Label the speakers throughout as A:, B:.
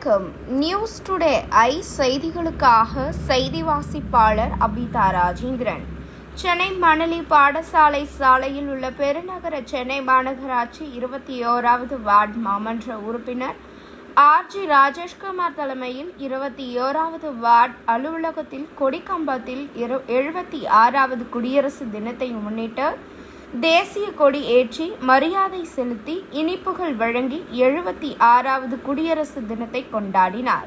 A: வணக்கம். News today செய்திகளுக்காக செய்தி வாசிப்பாளர் அபிதா ராஜேந்திரன். சென்னை மணலி பாடசாலை சாலையில் உள்ள பெருநகர சென்னை மாநகராட்சி 21வது வார்டு மாமன்ற உறுப்பினர் RG ராஜேஷ்குமார் தலைமையில் 21வது வார்டு அலுவலகத்தில் கொடிக்கம்பத்தில் 76வது குடியரசு தினத்தை முன்னிட்டு தேசிய கொடி ஏற்றி மரியாதை செலுத்தி இனிப்புகள் வழங்கி 76வது குடியரசு தினத்தை கொண்டாடினார்.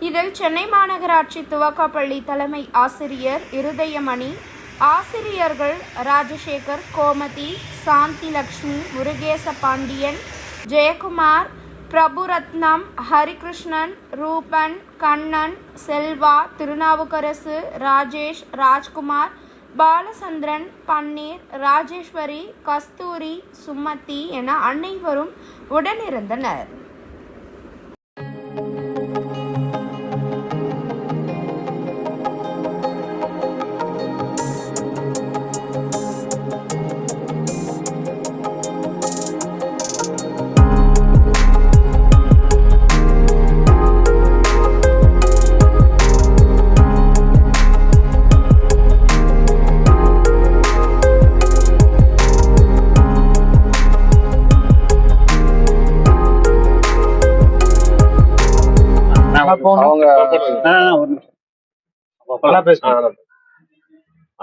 A: இதில் சென்னை மாநகராட்சி துவக்கப்பள்ளி தலைமை ஆசிரியர் இருதயமணி, ஆசிரியர்கள் ராஜசேகர், கோமதி, சாந்தி லட்சுமி, முருகேச பாண்டியன், ஜெயக்குமார், பிரபுரத்னம், ஹரிகிருஷ்ணன், ரூபன், கண்ணன், செல்வா, திருநாவுக்கரசு, ராஜேஷ், ராஜ்குமார், பாலச்சந்திரன், பன்னீர், ராஜேஸ்வரி, கஸ்தூரி, சுமதி என அனைவரும் உடனிருந்தனர்.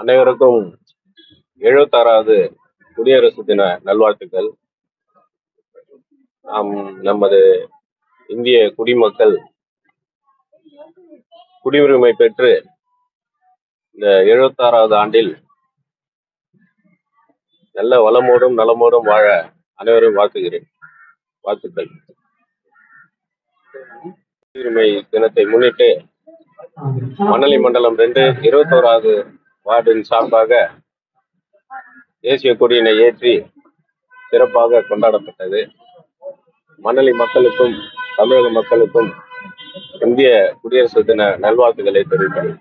B: அனைவருக்கும் 76வது குடியரசு தின நல்வாழ்த்துக்கள். நமது இந்திய குடிமக்கள் குடியுரிமை பெற்று இந்த 76வது ஆண்டில் நல்ல வளமோடும் நலமோடும் வாழ அனைவரும் வாழ்த்துகிறேன். வாழ்த்துக்கள். குடியுரிமை தினத்தை முன்னிட்டு மணலி மண்டலம் 2 21வது வார்டின் சார்பாக தேசிய கொடியினை ஏற்றி சிறப்பாக கொண்டாடப்பட்டது. மணலி மக்களுக்கும் தமிழக மக்களுக்கும் இந்திய குடியரசு தின நல்வாழ்த்துக்களை தெரிவிக்கிறேன்.